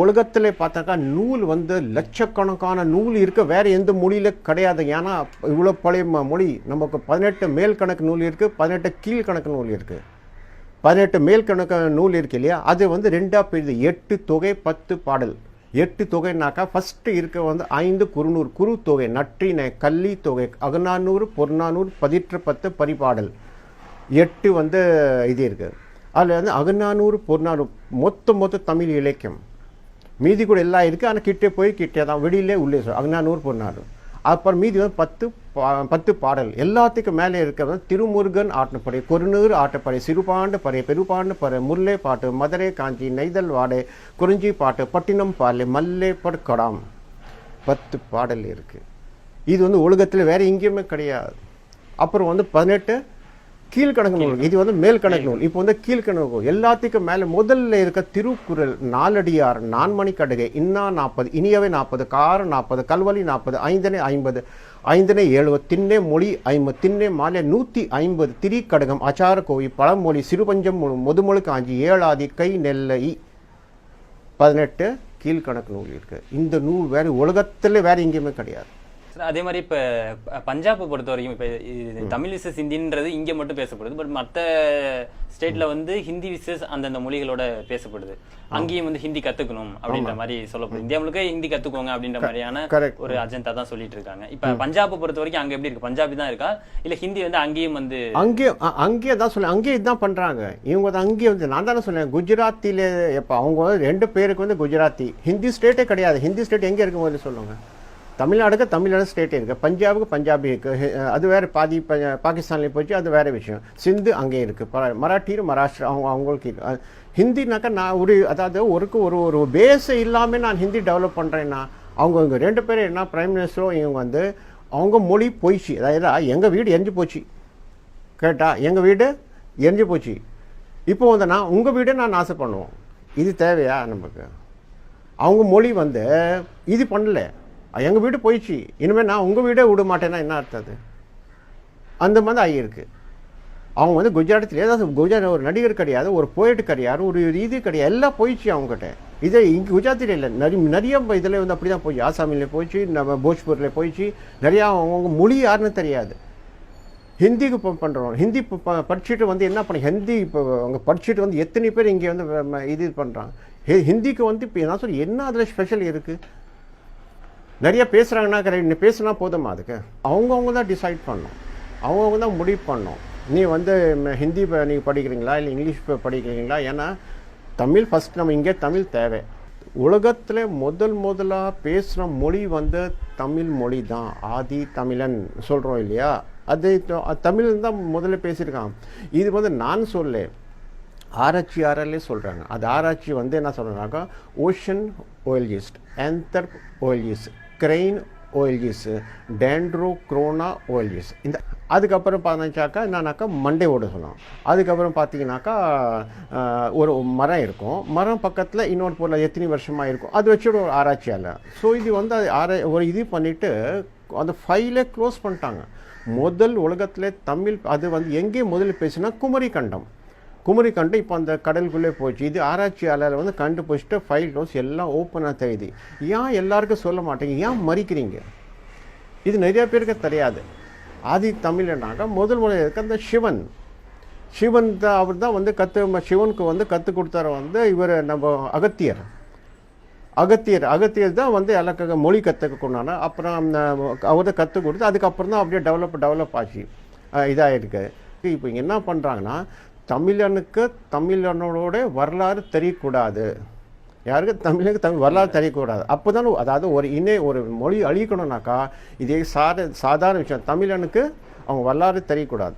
உலகத்திலே பார்த்தாக்கா நூல் வந்து லட்சக்கணக்கான நூல் இருக்க வேற எந்த மொழியில கிடையாது. ஏன்னா இவ்வளோ பழைய மொழி. நமக்கு 18 மேல் கணக்கு நூல் இருக்குது, 18 கீழ் கணக்கு நூல் இருக்குது. 18 மேல் கணக்கு நூல் இருக்கு இல்லையா, அது வந்து ரெண்டாக போயிடுது. 8 தொகை 10 பாடல். 8 தொகைனாக்கா ஃபஸ்ட்டு இருக்க வந்து 5 குறுநூறு குறு தொகை, நற்றினை, கள்ளி தொகை, அகநானூறு, பொற்நானூறு, பதிற்று 10 பரிபாடல். 8 வந்து இது இருக்குது. அதில் வந்து அகநானூறு பொற்நானூறு மொத்த தமிழ் இலக்கியம். மீதி கூட எல்லாம் இருக்குது, ஆனால் கிட்டே போய் கிட்டே தான், வெளியிலே உள்ளே அகநானூறு பொற்நானூறு. அப்புறம் மீதி வந்து 10 பாடல். எல்லாத்துக்கும் மேலே இருக்கிறது திருமுருகன் ஆட்டப்படை, கொருநூறு ஆட்டப்படை, சிறுபாண்டு பறை, பெருபாண்டு பறை, முல்லை பாட்டு, மதுரை காஞ்சி, நெய்தல் வாடை, குறிஞ்சி பாட்டு, பட்டினம் பாலை, மல்லை படுக்கடாம். 10 பாடல் இருக்குது. இது வந்து உலகத்தில் வேறு எங்கேயுமே கிடையாது. அப்புறம் வந்து 18 கீழ்கணக்கு நூல். இது வந்து மேல் கணக்கு நூல். இப்போ வந்து கீழ்கணக்கு எல்லாத்துக்கும் மேலே முதல்ல இருக்க திருக்குறள், நாலடியார், நான்மணி கடுகை, இன்னா 40, இனியவை 40, காரம் 40, கல்வழி 40, ஐந்தனை 50, ஐந்தனை 70, திண்ணை மொழி 50, திண்ணை மாலை 150, திரிக்கடகம், அச்சார கோவி, பழமொழி, சிறுபஞ்சம், முதுமொழி காஞ்சி, ஏழாதி, கை நெல்லை. 18 கீழ்கணக்கு நூல் இருக்கு. இந்த நூல் வேறு உலகத்தில் வேறு எங்கேயுமே கிடையாது. அதே மாதிரி இப்போ பஞ்சாபை பொறுத்த வரைக்கும் இப்போ தமிழ் விசஸ் ஹிந்தின்றது இங்கே மட்டும் பேசப்படுது. பட் மற்ற ஸ்டேட்ல வந்து ஹிந்தி விசஸ் அந்தந்த மொழிகளோட பேசப்படுது. அங்கேயும் வந்து ஹிந்தி கத்துக்கணும் அப்படின்ற மாதிரி சொல்லப்படுது. இந்தியா முழுக்க ஹிந்தி கத்துக்கோங்க அப்படின்ற மாதிரியான ஒரு அஜெண்டா தான் சொல்லிட்டு இருக்காங்க. இப்ப பஞ்சாபை பொறுத்த வரைக்கும் அங்க எப்படி இருக்கு? பஞ்சாபி தான் இருக்கா இல்ல ஹிந்தி வந்து அங்கேயும் வந்து அங்கேயே தான் சொல்ல, அங்கேயே இதுதான் பண்றாங்க இவங்க தான். அங்கேயே வந்து நான் தானே சொன்னேன், குஜராத்தில இப்போ அவங்க 2 பேருக்கு வந்து குஜராத்தி. ஹிந்தி ஸ்டேட்டே கிடையாது. ஹிந்தி ஸ்டேட் எங்கே இருக்கும் போது சொல்லுங்க. தமிழ்நாடுக்கு தமிழ்நாடு ஸ்டேட்டே இருக்குது, பஞ்சாபுக்கு பஞ்சாபி இருக்குது, அது வேறு பாதி பாகிஸ்தான்லேயே போச்சு, அது வேறு விஷயம். சிந்து அங்கே இருக்குது, மராட்டி மகாராஷ்டிரா அவங்களுக்கு இருக்குது. ஹிந்தினாக்கா நான் அதாவது ஒரு பேஸை இல்லாமல் நான் ஹிந்தி டெவலப் பண்ணுறேன்னா அவங்க 2 பேரும் என்ன பிரைம் மினிஸ்டரும் இவங்க வந்து அவங்க மொழி போயிடுச்சு. அதாவது எங்கள் வீடு எரிஞ்சு போச்சு கேட்டால், எங்கள் வீடு எரிஞ்சு போச்சு, இப்போ வந்து நான் உங்கள் வீடை நான் ஆசை பண்ணுவோம். இது தேவையா நமக்கு? அவங்க மொழி வந்து இது பண்ணல, எங்கள் வீடு போயிடுச்சு, இனிமேல் நான் உங்கள் வீடே விட மாட்டேன்னா என்ன அர்த்தது? அந்த மாதிரி ஆகியிருக்கு. அவங்க வந்து குஜராத்தில் ஏதாவது குஜராத் ஒரு நடிகர் கிடையாது, ஒரு போயிட்டு கிடையாது, ஒரு இது கிடையாது, எல்லாம் போயிடுச்சு அவங்ககிட்ட. இதே இங்கே குஜராத்தில் இல்லை, நிறைய இதில் வந்து அப்படி தான் போயிடுச்சு. ஆசாமில் போயிடுச்சு, நம்ம போஜ்பூரில் போயிடுச்சு. நிறையா அவங்க மொழி யாருன்னு தெரியாது. ஹிந்திக்கு இப்போ பண்ணுறோம். ஹிந்தி இப்போ படிச்சுட்டு வந்து என்ன பண்ண, ஹிந்தி இப்போ அவங்க படிச்சுட்டு வந்து எத்தனை பேர் இங்கே வந்து இது பண்ணுறாங்க. ஹிந்திக்கு வந்து இப்போ என்ன சொல்லி என்ன அதில் ஸ்பெஷல் இருக்குது? நிறைய பேசுகிறாங்கன்னா கரெக்ட், பேசுனா போதுமா? அதுக்கு அவங்கவுங்க தான் டிசைட் பண்ணணும், அவங்கவுங்க தான் முடிவு பண்ணணும். நீ வந்து ஹிந்தி நீங்கள் படிக்கிறீங்களா இல்லை இங்கிலீஷ் படிக்கிறீங்களா? ஏன்னா தமிழ் ஃபஸ்ட், நம்ம இங்கே தமிழ் தேவை. உலகத்தில் முதலாக பேசுகிற மொழி வந்து தமிழ் மொழி தான். ஆதி தமிழன் சொல்கிறோம் இல்லையா, அது தமிழ் தான் முதல்ல பேசியிருக்கான். இது வந்து நான் சொல்ல, ஆராய்ச்சியாரர்களே சொல்கிறாங்க. அது ஆராய்ச்சி வந்து என்ன சொல்கிறாங்கனாக்கா, ஓஷன் ஓயல்ஜிஸ்ட், ஆந்தர்ப் ஓயல்ஜிஸ்ட், கிரெயின் ஓயல்ஜிஸ், டேண்ட்ரோக்ரோனா ஓயல்ஜிஸ். இந்த அதுக்கப்புறம் பார்த்தாக்கா என்னன்னாக்கா மண்டே ஓட சொல்லலாம். அதுக்கப்புறம் பார்த்தீங்கன்னாக்கா ஒரு மரம் இருக்கும், மரம் பக்கத்தில் இன்னொரு பொருள் எத்தனை வருஷமாக இருக்கும், அது வச்சுட்டு ஒரு ஆராய்ச்சியால். ஸோ இது வந்து ஒரு இது பண்ணிவிட்டு அந்த ஃபைலை க்ளோஸ் பண்ணிட்டாங்க. முதல் உலகத்தில் தமிழ் அது வந்து எங்கேயும் முதல்ல பேசுனா குமரிக்கண்டம். குமரிக்கண்டம் இப்போ அந்த கடலுக்குள்ளே போச்சு. இது ஆராய்ச்சியாளர் வந்து கண்டுபிடிச்சிட்டு ஃபைல் க்ளோஸ் எல்லாம் ஓப்பனாக தெரியுது. ஏன் எல்லாருக்கும் சொல்ல மாட்டேங்க? ஏன் மறிக்கிறீங்க? இது நிறைய பேருக்கு தெரியாது. ஆதி தமிழ்னாக்கா முதல் இருக்க அந்த சிவன் தான். அவர் தான் வந்து சிவனுக்கு வந்து கற்றுக் கொடுத்தார வந்து இவர் நம்ம அகத்தியர் தான் வந்து எல்லாருக்காக மொழி கற்றுக்க கொண்டானா. அப்புறம் அவர் தான் கற்றுக் கொடுத்து அதுக்கப்புறம் தான் அப்படியே டெவலப் ஆச்சு, இதாக இருக்குது. இப்போ இங்கே என்ன பண்ணுறாங்கன்னா, தமிழனுக்கு தமிழனோட வரலாறு தெரியக்கூடாது. யாருக்கு? தமிழுக்கு தமிழ் வரலாறு தெரியக்கூடாது. அப்போ தான் அதாவது ஒரு மொழி அழிக்கணும்னாக்கா இதே சாதாரண விஷயம். தமிழனுக்கு அவங்க வரலாறு தெரியக்கூடாது.